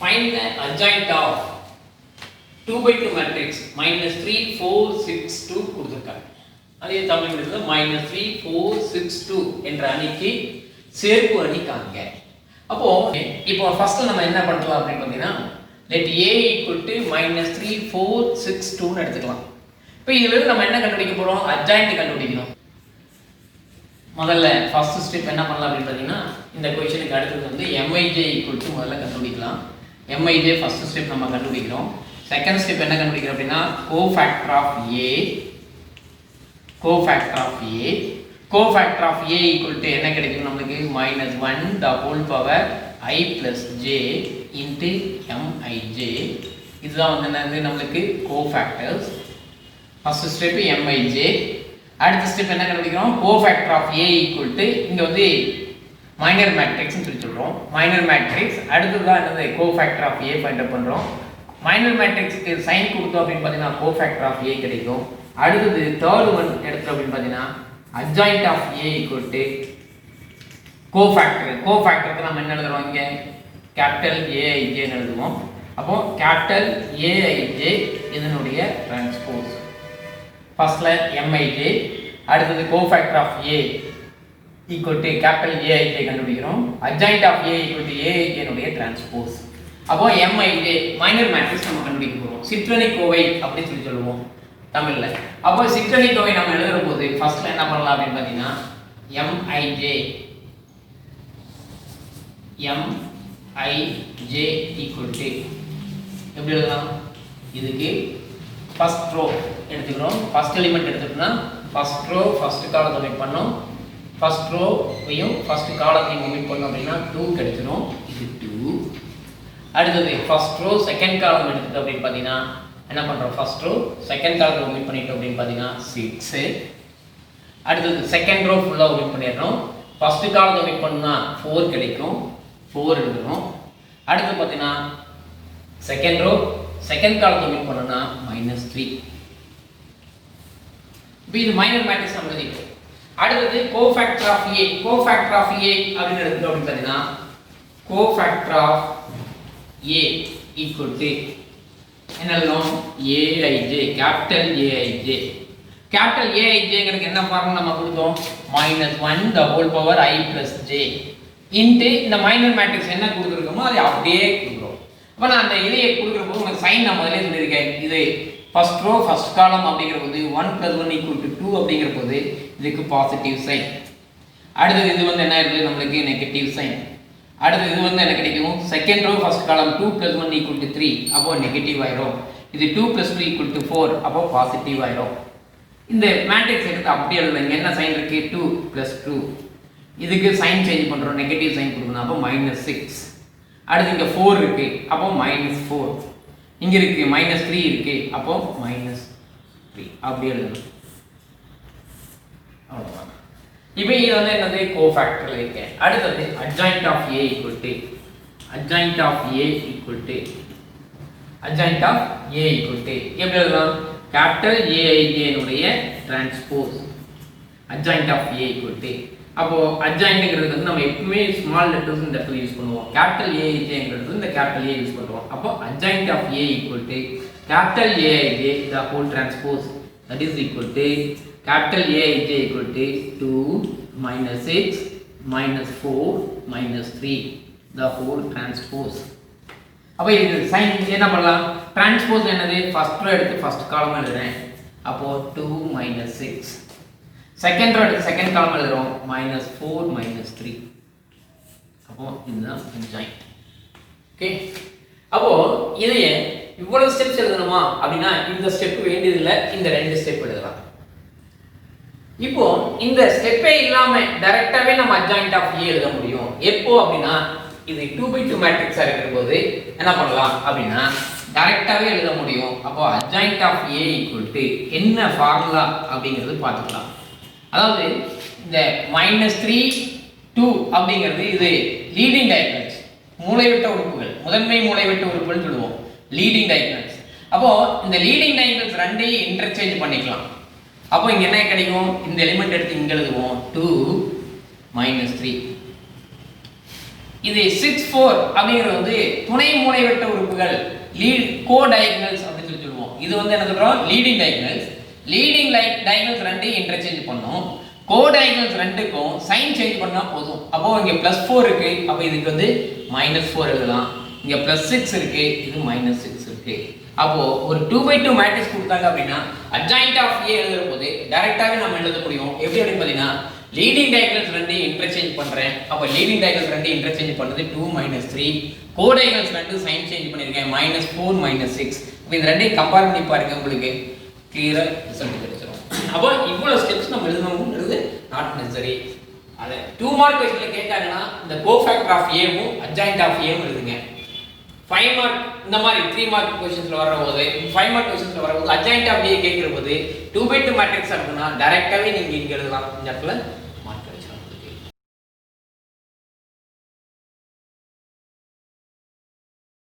Find the adjoint of 2 by 2 matrix minus 3, 4, 6, 2 கொடுத்திருக்காங்க. அதே தமிழ் எழுதுறது minus 3, 4, 6, 2 என்ற அணிக்கு சேர்ப்பு அணி காண்க. இப்போ ஃபர்ஸ்ட் நம்ம என்ன பண்ணலாம் அப்படினு பார்த்தீங்கன்னா let a equal to minus 3, 4, 6, 2 ன்னு எடுத்துக்கலாம். இப்போ இதுல இருந்து நம்ம என்ன கண்டுபிடிக்க போறோம்? adjoint கண்டுபிடிக்கணும். முதல்ல ஃபர்ஸ்ட் ஸ்டெப் என்ன பண்ணலாம் அப்படினு பார்த்தீங்கன்னா இந்த क्वेश्चனுக்கு அடுத்து வந்து mij equal to முதல்ல கண்டுபிடிக்கலாம். mij ஃபர்ஸ்ட் ஸ்டெப் நம்ம கண்டுபிடிக்கிறோம். செகண்ட் ஸ்டெப் என்ன கண்டுபிடிக்கிறோம் அப்படினா cofactor of a equal to என்ன கிடைக்கும் நமக்கு -1 the whole power I plus j into mij. இதுதான் வந்து என்னது நமக்கு cofactors. First step mij. அடுத்த ஸ்டெப் என்ன கண்டுபிடிக்கிறோம் cofactor of a equal to இங்க வந்து மைனர் மேட்ரிக்ஸ் னு சொல்றோம். மைனர் மேட்ரிக்ஸ் அடுத்ததான் என்னது cofactor of a find out பண்றோம். மைனர் மேட்ரிக்ஸ்க்கு சைன் கொடுத்தோம் அப்படினு பார்த்தீங்கன்னா cofactor of a கிடைக்கும். அடுத்து தேர்ட் ஒன் எடுத்துறோம் அப்படினு பார்த்தீங்கன்னா adjoint of a equal to cofactor நம்ம என்ன எழுதுறோம் இங்க கேபிடல் Aij ன்னு எழுதுவோம். அப்போ கேபிடல் Aij இதனுடைய டிரான்ஸ்போஸ். ஃபர்ஸ்ட்ல mij, அடுத்து cofactor of a equal to capital Aij கண்டுபிடிக்கிறோம். adjoint of a equal to Aij னுடைய டிரான்ஸ்போஸ். அப்போ mij மைனர் மேட்ரிக்ஸ் நம்ம கண்டுபிடிக்க போறோம். சிற்றணி கோவை அப்படி சொல்லுவோம் தமிழ்ல. அப்போ சிற்றணி கோவை நம்ம எழுதுற போது ஃபர்ஸ்ட்ல என்ன பண்ணலாம் அப்படினு பார்த்தீங்கன்னா mij equal to எப்படி எழுதலாம்? இதுக்கு ஃபர்ஸ்ட் ரோ எடுத்துக்கிறோம். ஃபர்ஸ்ட் எலிமெண்ட் எடுத்துட்டோம்னா ஃபர்ஸ்ட் ரோ ஃபர்ஸ்ட் காலத்தை ஒமிட் பண்ணோம். ஃபர்ஸ்ட் ரோவையும் ஃபர்ஸ்ட் காலத்தையும் ஒமிட் பண்ணோம் அப்படினா 2 கிடைச்சிரும். இது 2. அடுத்து ஃபர்ஸ்ட் ரோ செகண்ட் காலம் எடுத்துட்டோம் அப்படினு பார்த்தீங்கன்னா என்ன பண்றோம்? ஃபர்ஸ்ட் ரோ செகண்ட் காலத்தை ஒமிட் பண்ணிட்டோம் அப்படினு பார்த்தீங்கன்னா 6. அடுத்து செகண்ட் ரோ ஃபுல்லா ஒமிட் பண்ணிறோம். ஃபர்ஸ்ட் காலத்தை ஒமிட் பண்ணா 4 கிடைக்கும். 4 எழுதுறோம். அடுத்து பார்த்தீங்கன்னா செகண்ட் ரோ செகண்ட் காலத்தை ஒமிட் பண்ணனா -3. இப்போ இது மைனர் மேட்ரிக்ஸ் நம்ம எழுதிட்டோம். அடுத்து cofactor of a அப்படினு எடுத்துட்டோம் அப்படினு பார்த்தீங்கன்னா cofactor of a equal to என்ன எழுதுறோம்? aij capital Aijங்கிறது என்ன ஃபார்முலா நம்ம கொடுத்தோம்? -1 the whole power I plus j into இந்த மைனர் மேட்ரிக்ஸ் என்ன கொடுத்துருக்கோமோ அதை அப்படியே கொடுக்குறோம். அப்போ நான் அந்த இதையை கொடுக்குற போது உங்களுக்கு சைன் நான் முதல்ல சொல்லியிருக்கேன். இது ஃபர்ஸ்ட் ரோ ஃபர்ஸ்ட் காலம் அப்படிங்கிற போது 1 + 1 = 2 அப்படிங்கிற போது இதுக்கு பாசிட்டிவ் சைன். அடுத்து இது வந்து என்ன இருக்குது நம்மளுக்கு நெகட்டிவ் சைன். அடுத்து இது வந்து என்ன கிடைக்கும்? செகண்ட் ரோ ஃபர்ஸ்ட் காலம் 2 + 1 = 3 அப்போ நெகட்டிவ் ஆயிரும். இது 2 + 2 = 4 அப்போ பாசிட்டிவ் ஆயிரும். இந்த மேட்ரிக்ஸ் எடுத்து அப்படியே எழுதுங்க. என்ன சைன் இருக்கு? 2 + 2. இதுக்கு சைன் சேஞ்ச் பண்றோம். நெகட்டிவ் சைன் கொடுக்கணும். அப்போ -6. அடுத்து இங்க 4 இருக்கு. அப்போ -4. இங்க இருக்கு -3 இருக்கு. அப்போ -3 அப்படியே எழுதணும். அவ்வளவுதான். இப்போ இது வந்து என்னது கோஃபேக்டர்ல இருக்கு. அடுத்து adjoint of a equal to எப்படி எழுதலாம்? கேபிடல் Aij னுடைய transpose adjoint of a equal to. அப்போ adjointங்கிறது வந்து நம்ம எப்பவுமே ஸ்மால் லெட்டர்ஸ் இந்த இடத்துல யூஸ் பண்ணுவோம். கேபிடல் Aijங்கிறது இந்த கேபிடல் A யூஸ் பண்றோம். அப்போ adjoint of a equal to capital Aij the whole transpose that is equal to capital Aij equal to 2 -6 -4 -3 the whole transpose. அப்போ இது சைன் என்ன பண்ணலாம்? டிரான்ஸ்போஸ் என்னது? ஃபர்ஸ்ட் ரோ எடுத்து ஃபர்ஸ்ட் காலம் எழுதுறேன். அப்போ 2 -6. செகண்ட் ரோ எடுத்து செகண்ட் காலம் எழுதுறோம். -4 -3. அப்போ இதுதான் adjoint. ஓகே. அப்போ இதையே இவ்வளவு ஸ்டெப்ஸ் எழுதணுமா அப்படினா இந்த ஸ்டெப் வேண்டியது இல்ல. இந்த ரெண்டு ஸ்டெப் எழுதலாம். இப்போ இந்த ஸ்டெப்பே இல்லாம டைரக்டாவே நம்ம adjoint of a எழுத முடியும். எப்போ அப்படினா இது 2 by 2 மேட்ரிக்ஸா இருக்கும்போது என்ன பண்ணலாம் அப்படினா டைரக்டாவே எழுத முடியும். அப்போ adjoint of a equal to என்ன ஃபார்முலா அப்படிங்கிறது பார்த்துக்கலாம். அதாவது இந்த -3 2 அப்படிங்கிறது இது லீடிங் டயகனல்ஸ், மூலைவிட்ட உறுப்புகள், முதன்மை மூலைவிட்ட உறுப்புகள் சொல்லுவோம் லீடிங் டயகனல்ஸ். அப்போ இந்த லீடிங் டயகனல்ஸ் ரெண்டையும் இன்டர்சேஞ்ச் பண்ணிக்கலாம். அப்போ இங்க என்ன கிடைக்கும்? இந்த எலிமெண்ட் எடுத்து இங்க எழுதுவோம் 2 -3. இது 6 4 அப்படிங்கிறது வந்து துணை மூலைவிட்ட உறுப்புகள் கோடைகனல்ஸ் அப்படின்னு சொல்லுவோம். இது வந்து என்ன சொல்றோம், லீடிங் டயகனல்ஸ். லீடிங் டயகனல்ஸ் ரெண்டையும் இன்டர்சேஞ்ச் பண்ணோம். கோடைகனல்ஸ் ரெண்டுக்கும் சைன் சேஞ்ச் பண்ணா போதும். அப்போ இங்க +4 இருக்கு, அப்போ இதுக்கு வந்து -4 எழுதலாம். இங்க +6 இருக்கு, இது -6 இருக்கு. அப்போ ஒரு 2/2 மேட்ரிக்ஸ் கொடுத்தாங்க அப்படின்னா அட்ஜாயின்ட் ஆஃப் A எழுதுற போது டைரக்டாவே நம்ம எழுத முடியும். எப்படி அப்படின்னு பார்த்தீங்கன்னா லீடிங் டயகனல்ஸ் ரெண்டையும் இன்டர்சேஞ்ச் பண்றேன். அப்போ லீடிங் டயகனல்ஸ் ரெண்டையும் இன்டர்சேஞ்ச் பண்ணது 2 - 3. கோடைகனல்ஸ் ரெண்டும் சைன் சேஞ்ச் பண்ணிருக்கேன் -4 -6. இப்போ இந்த ரெண்டையும் கம்பேர் பண்ணி பாருங்க, உங்களுக்கு கிளியரா ரிசல்ட் கிடைச்சிடும். அப்போ இவ்வளவு ஸ்டெப்ஸ் நம்ம எழுதணும்ன்றது நாட் நெசசரி. அத 2 மார்க் क्वेश्चनல கேட்டாங்கன்னா இந்த கோஃபேக்டர் ஆஃப் A வும் அட்ஜாயின்ட் ஆஃப் A வும் எழுதுங்க. 5 மார்க் இந்த மாதிரி 3 மார்க் क्वेश्चंसல வரம்போது 5 மார்க் क्वेश्चंसல வரம்போது அட்ஜாயின்ட் ஆஃப் A கேக்குற போது 2/2 மேட்ரிக்ஸ் அப்படினா டைரக்டாவே நீங்க இங்க எழுதலாம். இந்த இடத்துல